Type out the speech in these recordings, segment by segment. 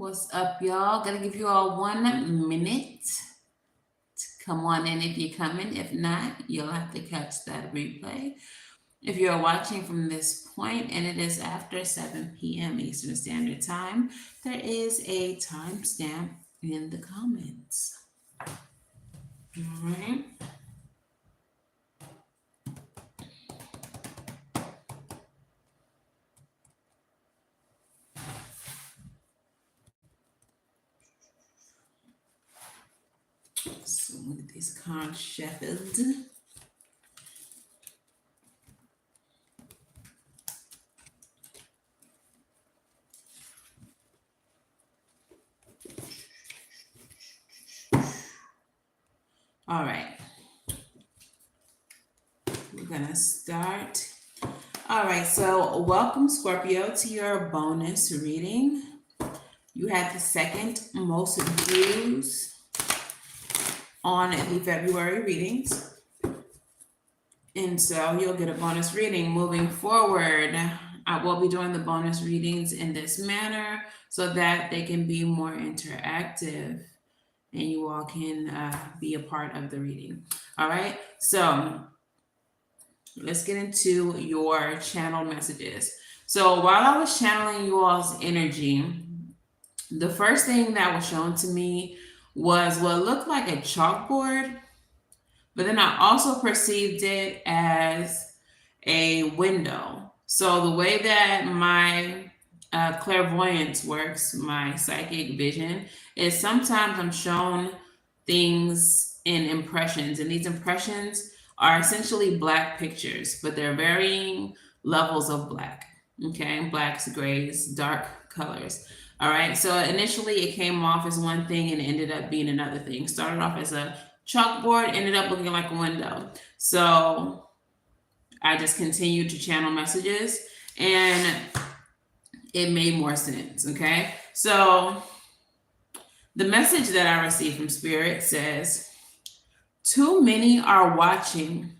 What's up, y'all? Gonna give you all 1 minute to come on in if you're coming. If not, you'll have to catch that replay. If you're watching from this point and it is after 7 p.m. Eastern Standard Time, there is a timestamp in the comments. All right. So look at these cards shuffled. All right. We're gonna start. All right, so welcome Scorpio to your bonus reading. You had the second most views on the February readings. And so you'll get a bonus reading moving forward. I will be doing the bonus readings in this manner so that they can be more interactive and you all can be a part of the reading. All right, so let's get into your channel messages. So while I was channeling you all's energy, the first thing that was shown to me was what looked like a chalkboard, but then I also perceived it as a window. So the way that my clairvoyance works, my psychic vision, is sometimes I'm shown things in impressions, and these impressions are essentially black pictures, but they're varying levels of black. Okay, blacks, grays, dark colors. All right, so initially it came off as one thing and ended up being another thing. Started off as a chalkboard, ended up looking like a window. So I just continued to channel messages and it made more sense. Okay, so the message that I received from Spirit says, too many are watching.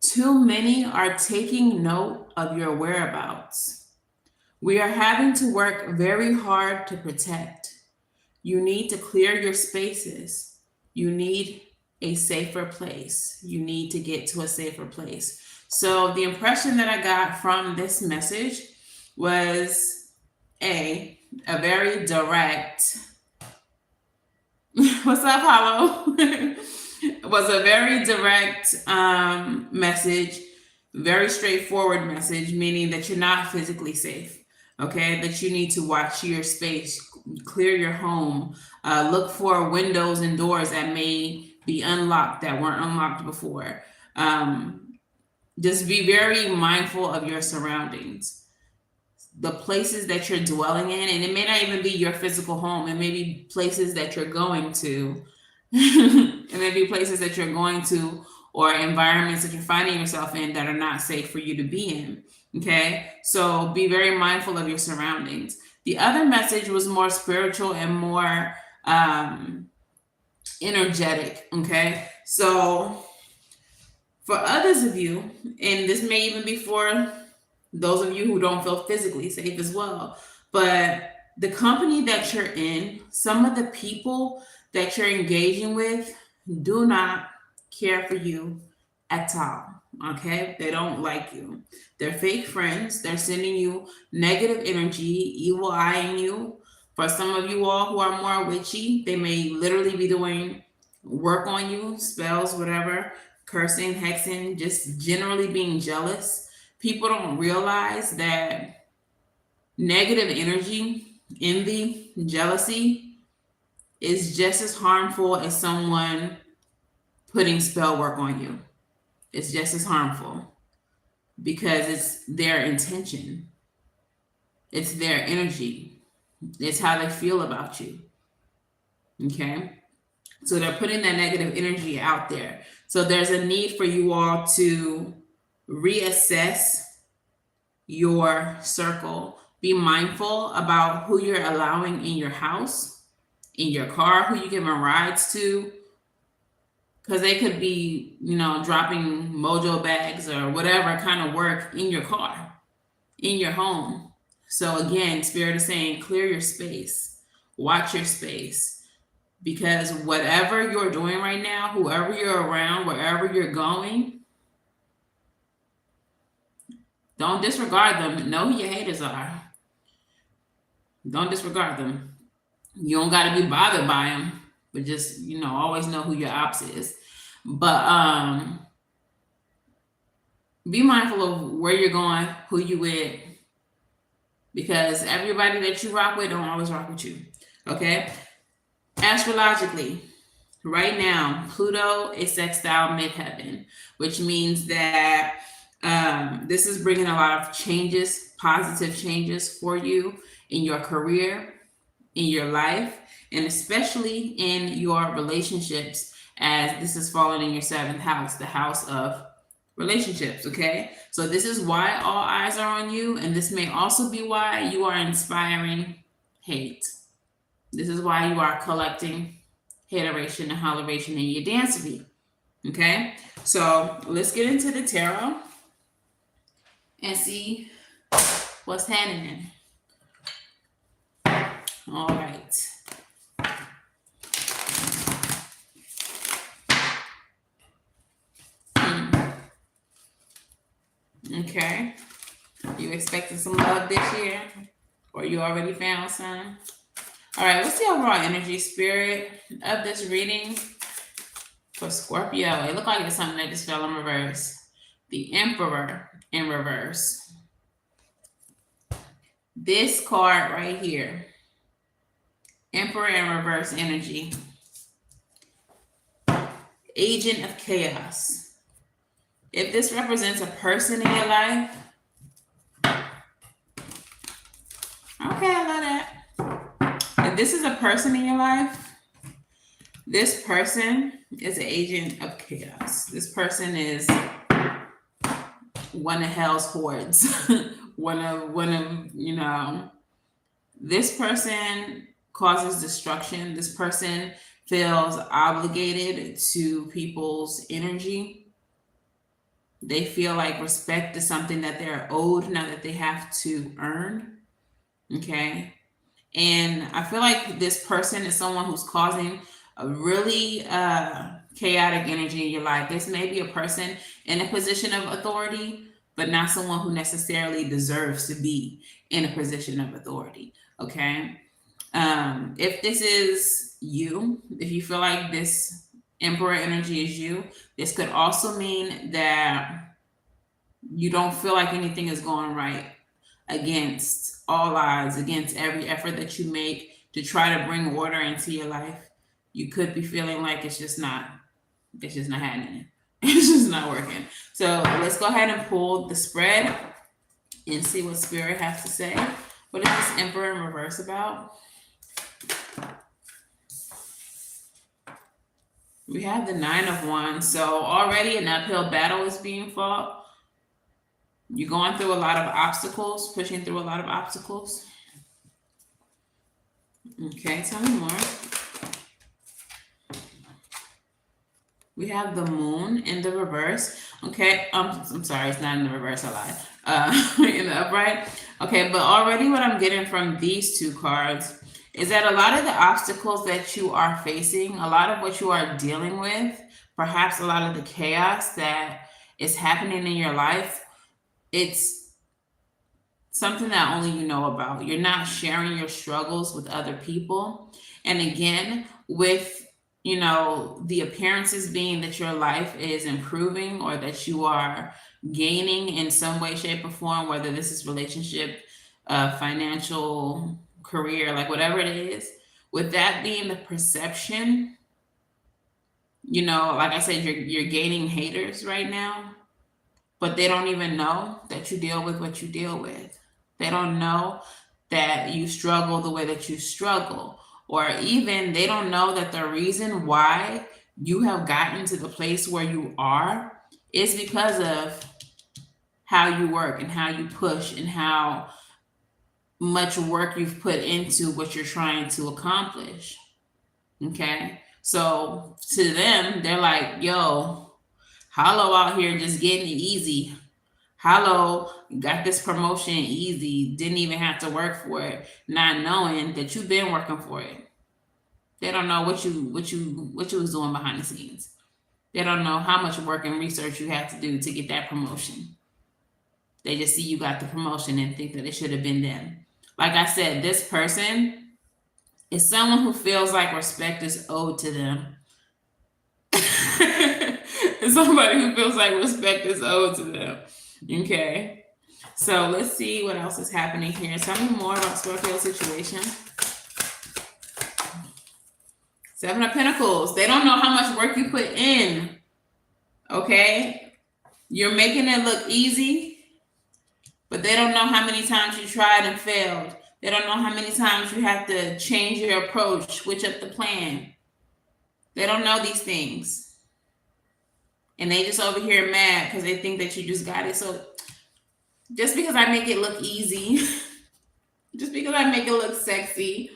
Too many are taking note of your whereabouts. We are having to work very hard to protect. You need to clear your spaces. You need a safer place. You need to get to a safer place. So the impression that I got from this message was a very direct, what's up, Hollow? Was a very direct message, very straightforward message, meaning that you're not physically safe. Okay, that you need to watch your space, clear your home, look for windows and doors that may be unlocked that weren't unlocked before. Just be very mindful of your surroundings, the places that you're dwelling in, and it may not even be your physical home. It may be places that you're going to. It may be places that you're going to or environments that you're finding yourself in that are not safe for you to be in. Okay, so be very mindful of your surroundings. The other message was more spiritual and more energetic. Okay, so for others of you, and this may even be for those of you who don't feel physically safe as well, but the company that you're in, some of the people that you're engaging with do not care for you at all. Okay, they don't like you. They're fake friends. They're sending you negative energy, evil eyeing you. For some of you all who are more witchy, they may literally be doing work on you, spells, whatever, cursing, hexing, just generally being jealous. People don't realize that negative energy, envy, jealousy is just as harmful as someone putting spell work on you. It's just as harmful because it's their intention. It's their energy. It's how they feel about you. Okay? So they're putting that negative energy out there. So there's a need for you all to reassess your circle. Be mindful about who you're allowing in your house, in your car, who you're giving rides to, because they could be, dropping mojo bags or whatever kind of work in your car, in your home. So again, Spirit is saying, clear your space. Watch your space, because whatever you're doing right now, whoever you're around, wherever you're going, don't disregard them. Know who your haters are. Don't disregard them. You don't got to be bothered by them, but just, always know who your ops is. But be mindful of where you're going, who you with, because everybody that you rock with don't always rock with you. Okay? Astrologically, right now, Pluto is sextile midheaven, which means that this is bringing a lot of changes, positive changes for you in your career, in your life, and especially in your relationships, as this is falling in your seventh house, the house of relationships. Okay, so this is why all eyes are on you, and this may also be why you are inspiring hate. This is why you are collecting hateration and holleration in your dancery. Okay, so let's get into the tarot and see what's happening. All right. Okay. You expecting some love this year? Or you already found some? All right, what's the overall energy spirit of this reading for Scorpio? It looked like it's something that just fell in reverse. The Emperor in reverse. This card right here. Emperor in reverse energy. Agent of chaos. If this represents a person in your life, okay, I love that. If this is a person in your life, this person is an agent of chaos. This person is one of hell's hordes. one of, this person causes destruction. This person feels obligated to people's energy. They feel like respect is something that they're owed, not that they have to earn. Okay. And I feel like this person is someone who's causing a really chaotic energy in your life. This may be a person in a position of authority, but not someone who necessarily deserves to be in a position of authority. Okay. If this is you, if you feel like this Emperor energy is you, this could also mean that you don't feel like anything is going right, against all odds, against every effort that you make to try to bring order into your life. You could be feeling like it's just not happening. It's just not working. So let's go ahead and pull the spread and see what Spirit has to say. What is this Emperor in reverse about? We have the Nine of Wands. So already an uphill battle is being fought. You're going through a lot of obstacles, pushing through a lot of obstacles. Okay, tell me more. We have the Moon in the reverse. Okay, I'm sorry, it's not in the reverse, I lied. In the upright. Okay, but already what I'm getting from these two cards is that a lot of the obstacles that you are facing, a lot of what you are dealing with, perhaps a lot of the chaos that is happening in your life, it's something that only you know about. You're not sharing your struggles with other people. And again, with the appearances being that your life is improving or that you are gaining in some way, shape, or form, whether this is relationship, financial, career, like whatever it is, with that being the perception, like I said, you're gaining haters right now, but they don't even know that you deal with what you deal with. They don't know that you struggle the way that you struggle, or even they don't know that the reason why you have gotten to the place where you are is because of how you work and how you push and how much work you've put into what you're trying to accomplish. Okay. So to them, they're like, yo, Hollow out here just getting it easy. Hello, got this promotion easy, didn't even have to work for it, not knowing that you've been working for it. They don't know what you was doing behind the scenes. They don't know how much work and research you had to do to get that promotion. They just see you got the promotion and think that it should have been them. Like I said, this person is someone who feels like respect is owed to them. It's somebody who feels like respect is owed to them. Okay. So let's see what else is happening here. Tell me more about Scorpio's situation. Seven of Pentacles. They don't know how much work you put in. Okay. You're making it look easy, but they don't know how many times you tried and failed. They don't know how many times you have to change your approach, switch up the plan. They don't know these things. And they just over here mad because they think that you just got it. So just because I make it look easy, just because I make it look sexy,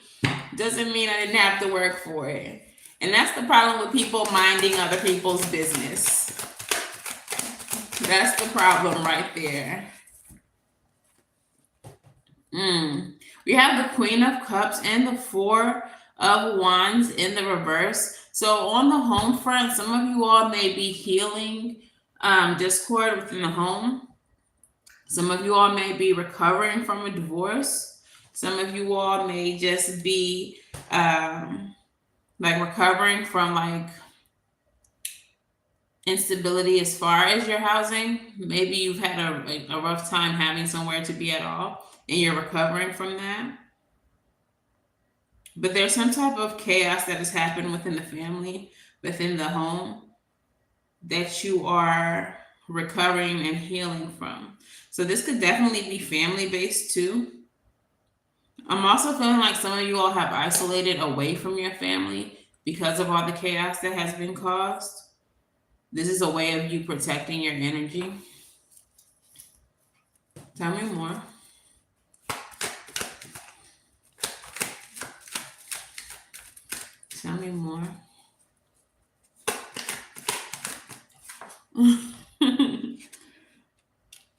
doesn't mean I didn't have to work for it. And that's the problem with people minding other people's business. That's the problem right there. We have the Queen of Cups and the Four of Wands in the reverse. So on the home front, some of you all may be healing discord within the home. Some of you all may be recovering from a divorce. Some of you all may just be like recovering from like instability as far as your housing. Maybe you've had a rough time having somewhere to be at all, and you're recovering from that. But there's some type of chaos that has happened within the family, within the home, that you are recovering and healing from. So this could definitely be family based too. I'm also feeling like some of you all have isolated away from your family because of all the chaos that has been caused. This is a way of you protecting your energy. Tell me more. Tell me more.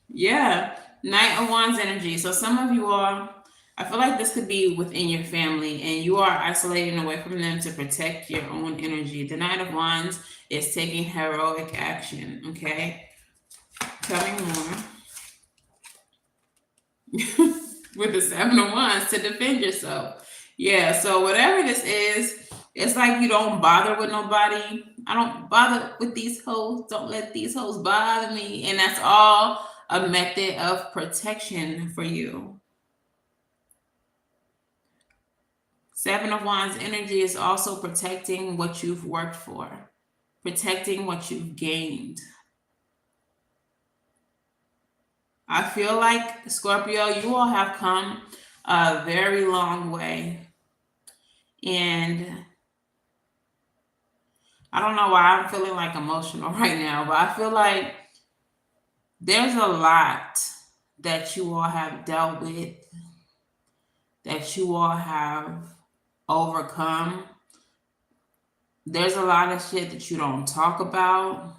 Yeah, Knight of Wands energy. So some of you all, I feel like this could be within your family and you are isolating away from them to protect your own energy. The Knight of Wands is taking heroic action, okay? Tell me more. With the Seven of Wands to defend yourself. Yeah, so whatever this is, it's like you don't bother with nobody. I don't bother with these hoes. Don't let these hoes bother me. And that's all a method of protection for you. Seven of Wands energy is also protecting what you've worked for, protecting what you've gained. I feel like, Scorpio, you all have come a very long way. And I don't know why I'm feeling like emotional right now, but I feel like there's a lot that you all have dealt with, that you all have overcome. There's a lot of shit that you don't talk about.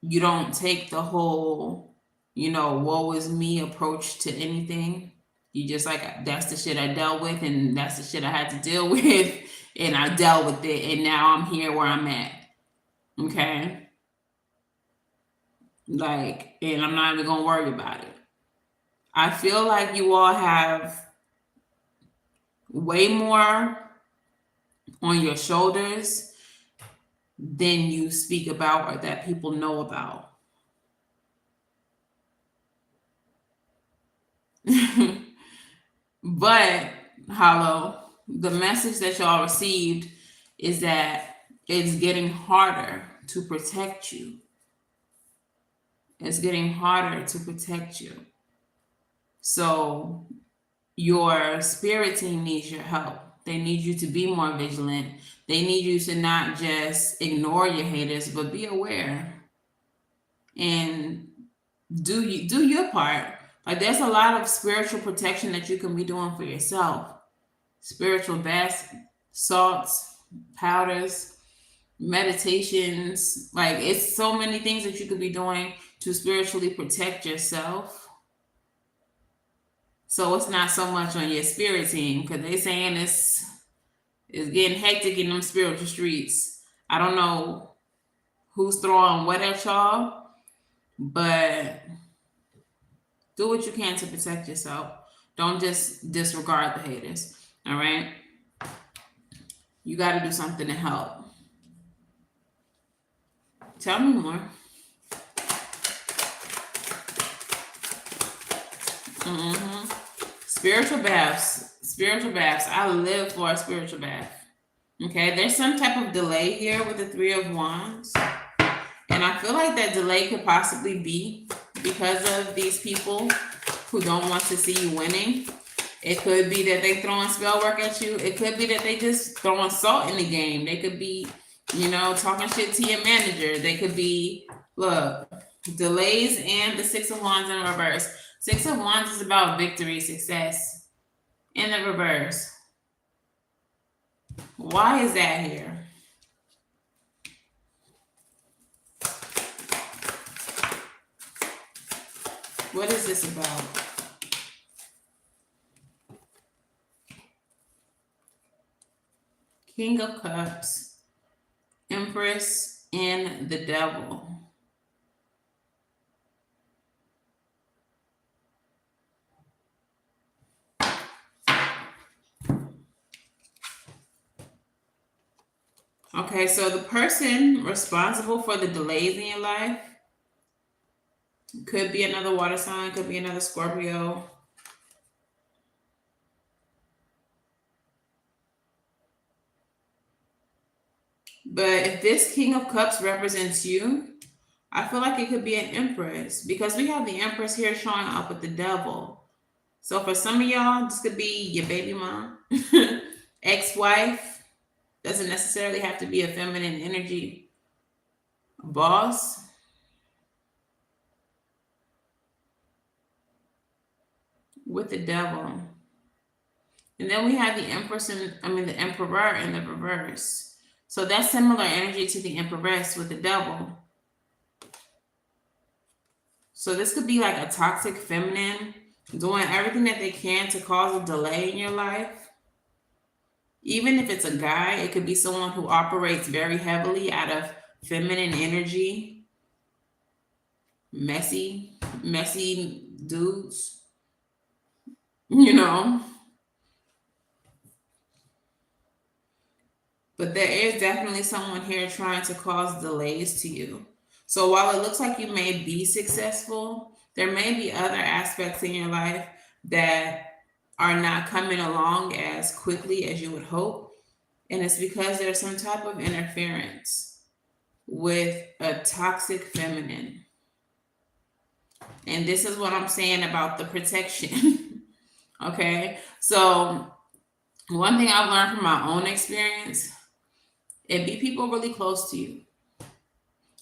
You don't take the whole, woe is me approach to anything. You just like, that's the shit I dealt with and that's the shit I had to deal with and I dealt with it and now I'm here where I'm at. Okay? Like, and I'm not even gonna worry about it. I feel like you all have way more on your shoulders than you speak about or that people know about. But, Hollow, the message that y'all received is that it's getting harder to protect you. It's getting harder to protect you. So your spirit team needs your help. They need you to be more vigilant. They need you to not just ignore your haters, but be aware and do your part. Like there's a lot of spiritual protection that you can be doing for yourself. Spiritual baths, salts, powders, meditations. Like it's so many things that you could be doing to spiritually protect yourself. So it's not so much on your spirit team, because they saying it's getting hectic in them spiritual streets. I don't know who's throwing what at y'all, but do what you can to protect yourself. Don't just disregard the haters. All right? You got to do something to help. Tell me more. Spiritual baths. Spiritual baths. I live for a spiritual bath. Okay, there's some type of delay here with the Three of Wands. And I feel like that delay could possibly be because of these people who don't want to see you winning. It could be that they throwing spell work at you. It could be that they just throwing salt in the game. They could be, talking shit to your manager. They could be, look, delays and the Six of Wands in reverse. Six of Wands is about victory, success. In the reverse. Why is that here? What is this about? King of Cups, Empress, and the Devil. Okay, so the person responsible for the delays in your life could be another water sign, could be another Scorpio. But if this King of Cups represents you, I feel like it could be an Empress, because we have the Empress here showing up with the Devil. So for some of y'all, this could be your baby mom, ex-wife. Doesn't necessarily have to be a feminine energy. Boss. With the Devil. And then we have the Empress the Emperor in the reverse. So that's similar energy to the Empress with the Devil. So this could be like a toxic feminine doing everything that they can to cause a delay in your life. Even if it's a guy, it could be someone who operates very heavily out of feminine energy. Messy dudes. But there is definitely someone here trying to cause delays to you. So while it looks like you may be successful, there may be other aspects in your life that are not coming along as quickly as you would hope. And it's because there's some type of interference with a toxic feminine. And this is what I'm saying about the protection. Okay. So one thing I've learned from my own experience, it be people really close to you.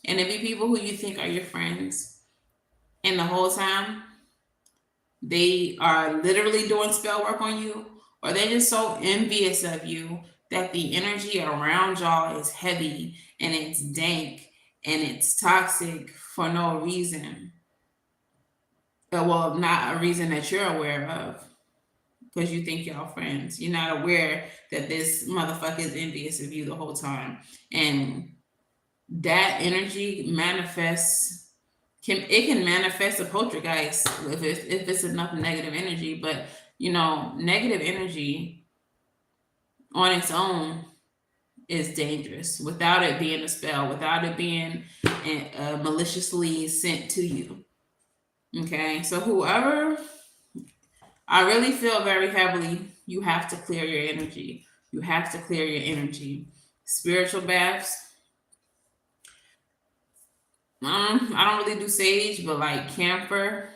And it be people who you think are your friends. And the whole time, they are literally doing spell work on you, or they're just so envious of you that the energy around y'all is heavy and it's dank and it's toxic for no reason. Well, not a reason that you're aware of, because you think y'all friends. You're not aware that this motherfucker is envious of you the whole time. And that energy manifests. It can manifest a poltergeist if it's enough negative energy, but negative energy on its own is dangerous without it being a spell, without it being maliciously sent to you. Okay, so whoever, I really feel very heavily, you have to clear your energy. You have to clear your energy. Spiritual baths. I don't really do sage, but like camphor,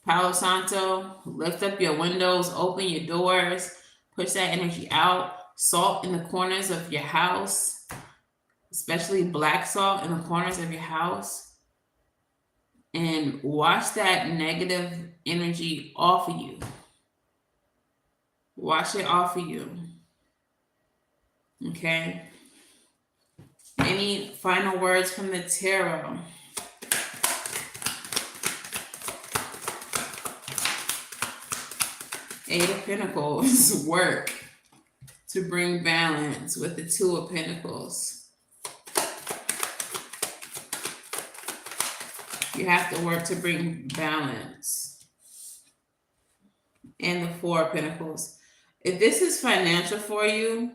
Palo Santo, lift up your windows, open your doors, push that energy out. Salt in the corners of your house, especially black salt in the corners of your house, and wash that negative energy off of you. Wash it off of you. Okay. Any final words from the tarot? Eight of Pentacles, work to bring balance with the Two of Pentacles. You have to work to bring balance. And the Four of Pentacles. If this is financial for you,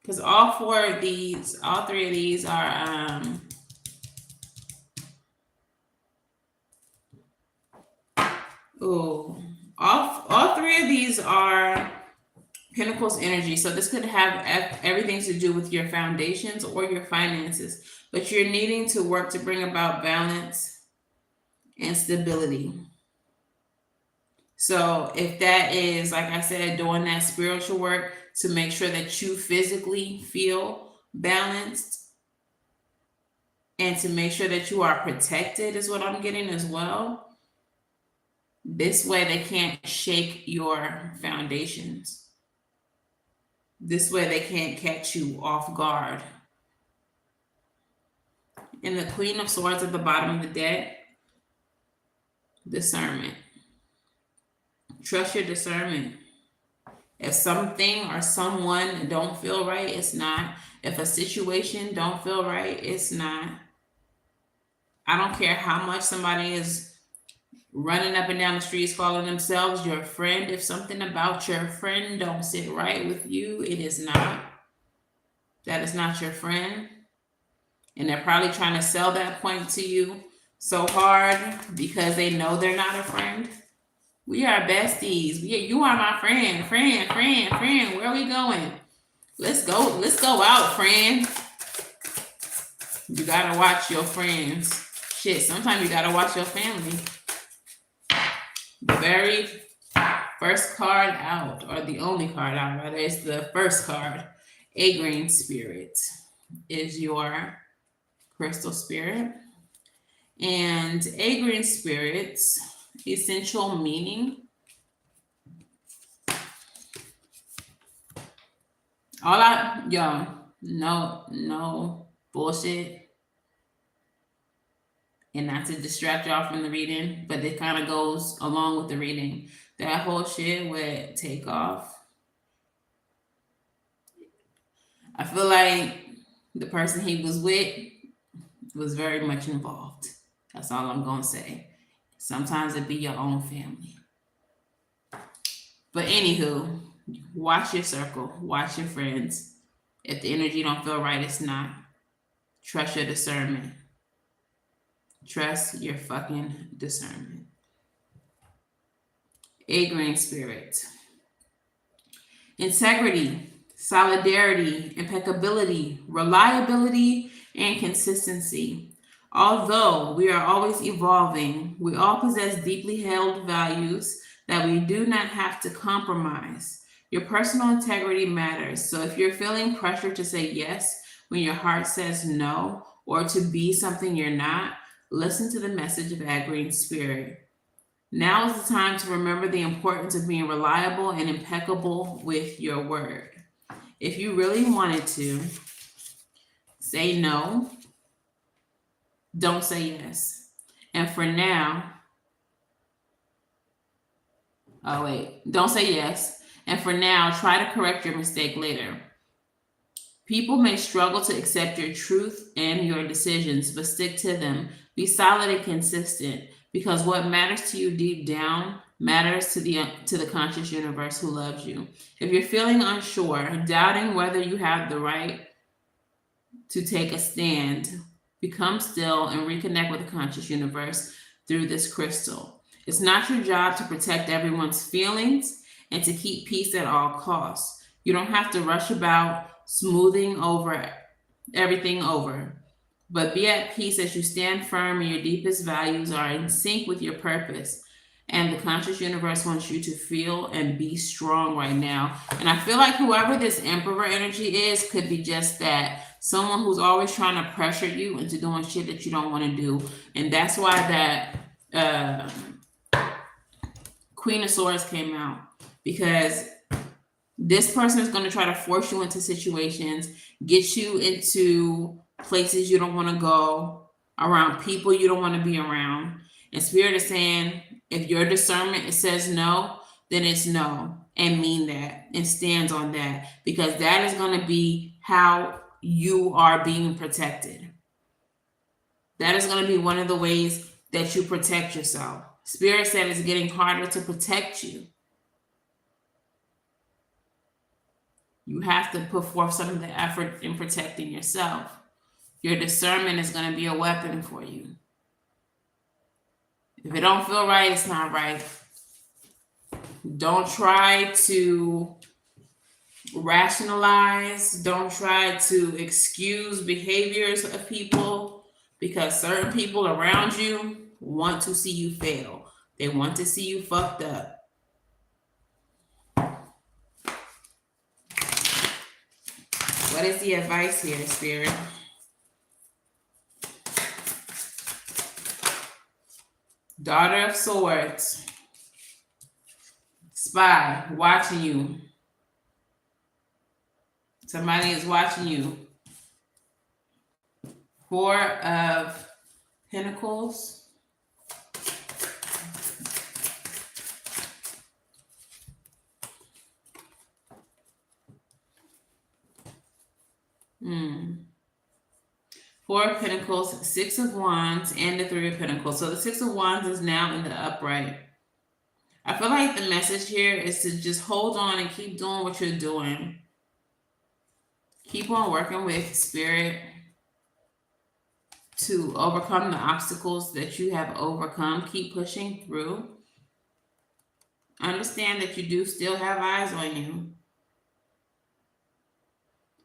because all three of these are all three of these are Pentacles energy. So this could have everything to do with your foundations or your finances, but you're needing to work to bring about balance and stability. So if that is, like I said, doing that spiritual work to make sure that you physically feel balanced and to make sure that you are protected is what I'm getting as well. This way they can't shake your foundations. This way they can't catch you off guard. And the Queen of Swords at the bottom of the deck, discernment. Trust your discernment. If something or someone don't feel right, it's not. If a situation don't feel right, it's not. I don't care how much somebody is running up and down the streets calling themselves your friend. If something about your friend don't sit right with you, it is not. That is not your friend. And they're probably trying to sell that point to you so hard because they know they're not a friend. We are besties. You are my friend. Where are we going? Let's go out, friend. You gotta watch your friends. Shit, sometimes you gotta watch your family. The very first card out, or the only card out, rather, is the first card. A green spirit is your crystal spirit. And a green spirit's essential meaning. No bullshit. And not to distract y'all from the reading, but it kind of goes along with the reading. That whole shit with Takeoff. I feel like the person he was with was very much involved. That's all I'm going to say. Sometimes it be your own family. But anywho, watch your circle. Watch your friends. If the energy don't feel right, it's not. Trust your discernment. Trust your fucking discernment. A green spirit. Integrity, solidarity, impeccability, reliability, and consistency. Although we are always evolving, we all possess deeply held values that we do not have to compromise. Your personal integrity matters. So if you're feeling pressure to say yes when your heart says no, or to be something you're not, listen to the message of that green spirit. Now is the time to remember the importance of being reliable and impeccable with your word. If you really wanted to say no, don't say yes. And for now, don't say yes. And for now, try to correct your mistake later. People may struggle to accept your truth and your decisions, but stick to them. Be solid and consistent, because what matters to you deep down matters to the conscious universe who loves you. If you're feeling unsure, doubting whether you have the right to take a stand, become still and reconnect with the conscious universe through this crystal. It's not your job to protect everyone's feelings and to keep peace at all costs. You don't have to rush about smoothing everything over. But be at peace as you stand firm and your deepest values are in sync with your purpose. And the conscious universe wants you to feel and be strong right now. And I feel like whoever this Emperor energy is could be just that. Someone who's always trying to pressure you into doing shit that you don't want to do. And that's why that Queen of Swords came out. Because this person is going to try to force you into situations, get you into places you don't want to go, around people you don't want to be around. And Spirit is saying, If your discernment says no, then it's no, and mean that and stands on that, because that is going to be how you are being protected. That is going to be one of the ways that you protect yourself. Spirit said it's getting harder to protect you. You have to put forth some of the effort in protecting yourself. Your discernment is going to be a weapon for you. If it don't feel right, it's not right. Don't try to rationalize. Don't try to excuse behaviors of people, because certain people around you want to see you fail. They want to see you fucked up. What is the advice here, Spirit? Daughter of Swords. Spy, watching you. Somebody is watching you. Four of Pentacles. Four of Pentacles, Six of Wands, and the Three of Pentacles. So the Six of Wands is now in the upright. I feel like the message here is to just hold on and keep doing what you're doing. Keep on working with Spirit to overcome the obstacles that you have overcome. Keep pushing through. Understand that you do still have eyes on you.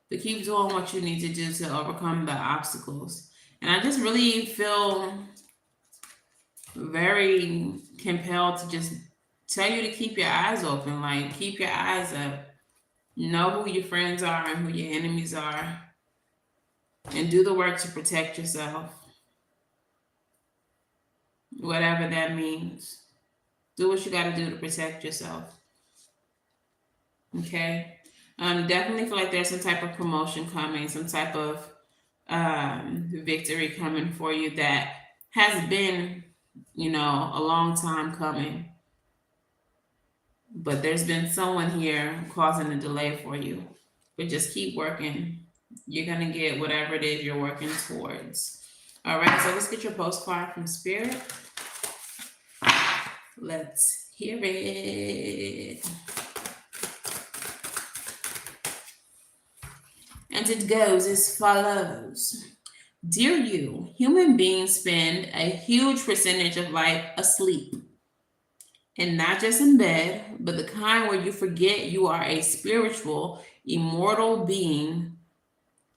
But keep doing what you need to do to overcome the obstacles. And I just really feel very compelled to just tell you to keep your eyes open. Like, keep your eyes up. Know who your friends are and who your enemies are. And do the work to protect yourself. Whatever that means. Do what you got to do to protect yourself. Okay? Definitely feel like there's some type of promotion coming, some type of victory coming for you that has been, a long time coming. But there's been someone here causing a delay for you. But just keep working. You're going to get whatever it is you're working towards. All right, so let's get your postcard from Spirit. Let's hear it. And it goes as follows. Dear you, human beings spend a huge percentage of life asleep. And not just in bed, but the kind where you forget you are a spiritual, immortal being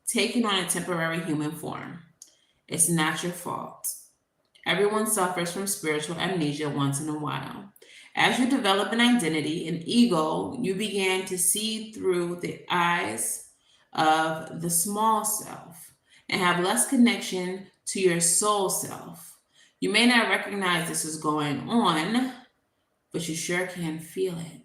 taking on a temporary human form. It's not your fault. Everyone suffers from spiritual amnesia once in a while. As you develop an identity, an ego, you begin to see through the eyes of the small self and have less connection to your soul self. You may not recognize this is going on, but you sure can feel it.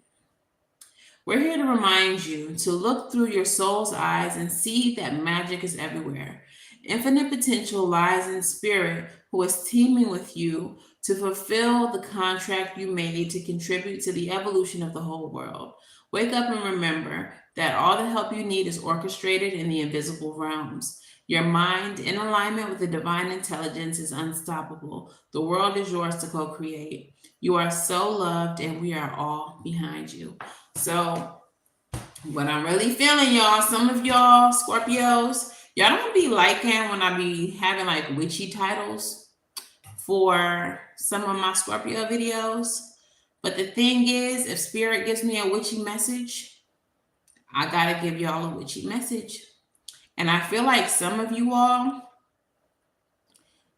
We're here to remind you to look through your soul's eyes and see that magic is everywhere. Infinite potential lies in Spirit, who is teaming with you to fulfill the contract you made to contribute to the evolution of the whole world. Wake up and remember that all the help you need is orchestrated in the invisible realms. Your mind, in alignment with the divine intelligence, is unstoppable. The world is yours to co-create. You are so loved, and we are all behind you. So, what I'm really feeling, y'all, some of y'all Scorpios, y'all don't be liking when I be having like witchy titles for some of my Scorpio videos. But the thing is, if Spirit gives me a witchy message, I gotta give y'all a witchy message. And I feel like some of you all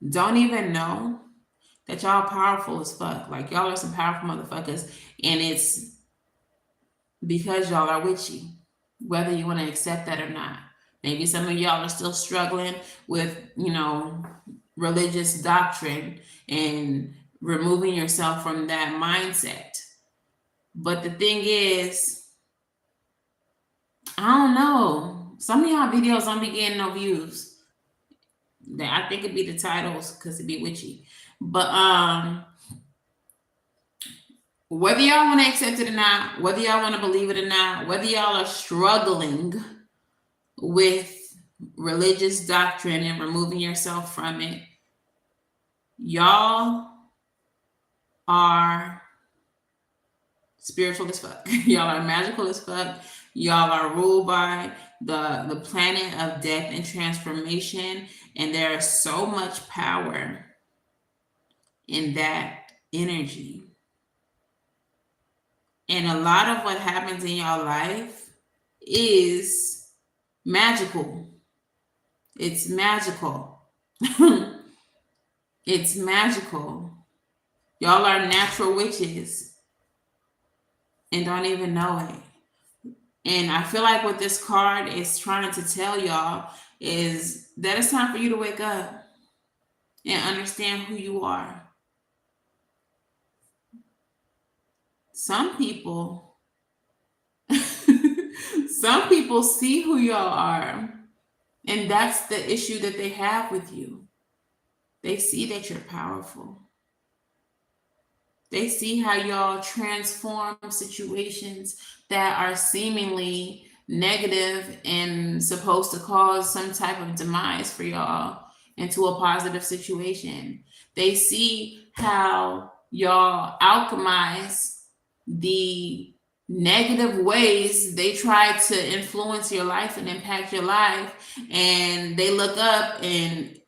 don't even know that y'all powerful as fuck. Like, y'all are some powerful motherfuckers. And it's because y'all are witchy, whether you want to accept that or not. Maybe some of y'all are still struggling with, religious doctrine and removing yourself from that mindset. But the thing is, I don't know. Some of y'all videos don't be getting no views. I think it'd be the titles because it'd be witchy. But Whether y'all want to accept it or not, whether y'all want to believe it or not, whether y'all are struggling with religious doctrine and removing yourself from it, y'all are spiritual as fuck. Y'all are magical as fuck. Y'all are ruled by the planet of death and transformation, and there is so much power in that energy. And a lot of what happens in your life is magical. It's magical. It's magical. Y'all are natural witches and don't even know it. And I feel like what this card is trying to tell y'all is that it's time for you to wake up and understand who you are. Some people see who y'all are, and that's the issue that they have with you. They see that you're powerful. They see how y'all transform situations that are seemingly negative and supposed to cause some type of demise for y'all into a positive situation. They see how y'all alchemize the negative ways they try to influence your life and impact your life, and they look up and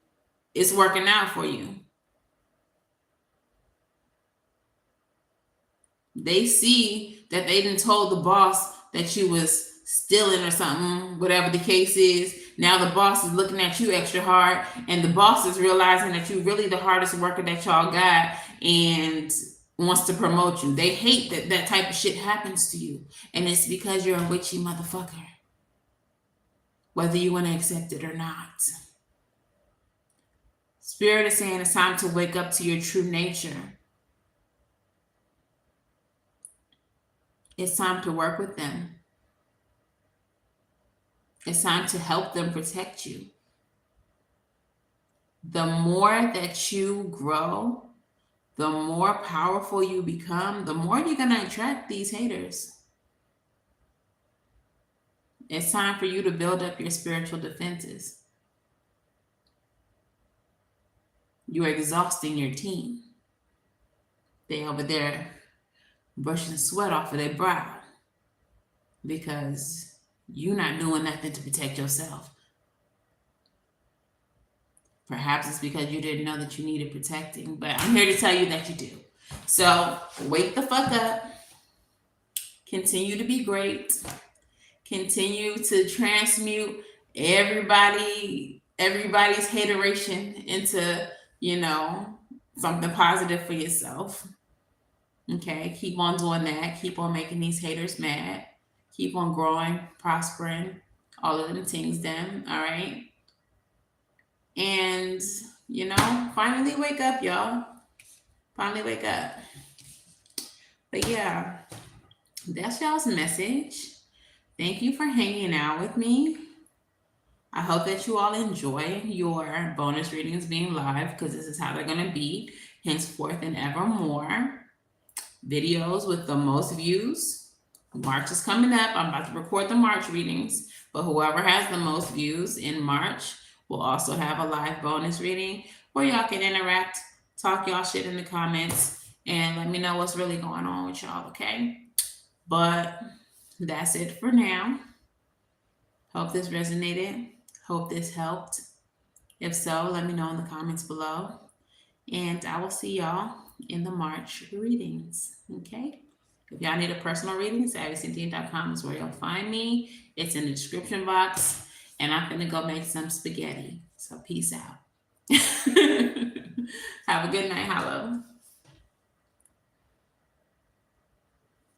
it's working out for you. They see that they didn't told the boss that you was stealing or something, whatever the case is. Now the boss is looking at you extra hard, and the boss is realizing that you're really the hardest worker that y'all got and wants to promote you. They hate that that type of shit happens to you, and it's because you're a witchy motherfucker, whether you want to accept it or not. Spirit is saying it's time to wake up to your true nature. It's time to work with them. It's time to help them protect you. The more that you grow, the more powerful you become, the more you're going to attract these haters. It's time for you to build up your spiritual defenses. You're exhausting your team. They over there brushing sweat off of their brow because you're not doing nothing to protect yourself. Perhaps it's because you didn't know that you needed protecting, but I'm here to tell you that you do. So wake the fuck up. Continue to be great. Continue to transmute everybody's hateration into, something positive for yourself. Okay, keep on doing that. Keep on making these haters mad. Keep on growing, prospering, all of them things then, all right? And, finally wake up, y'all. Finally wake up. But yeah, that's y'all's message. Thank you for hanging out with me. I hope that you all enjoy your bonus readings being live, because this is how they're going to be henceforth and evermore. Videos with the most views. March is coming up. I'm about to record the March readings, but whoever has the most views in March will also have a live bonus reading where y'all can interact, talk y'all shit in the comments, and let me know what's really going on with y'all, okay? But that's it for now. Hope this resonated. Hope this helped. If so, let me know in the comments below. And I will see y'all in the March readings, okay? If y'all need a personal reading, SavySentient.com is where you'll find me. It's in the description box. And I'm gonna go make some spaghetti. So peace out. Have a good night. Hello.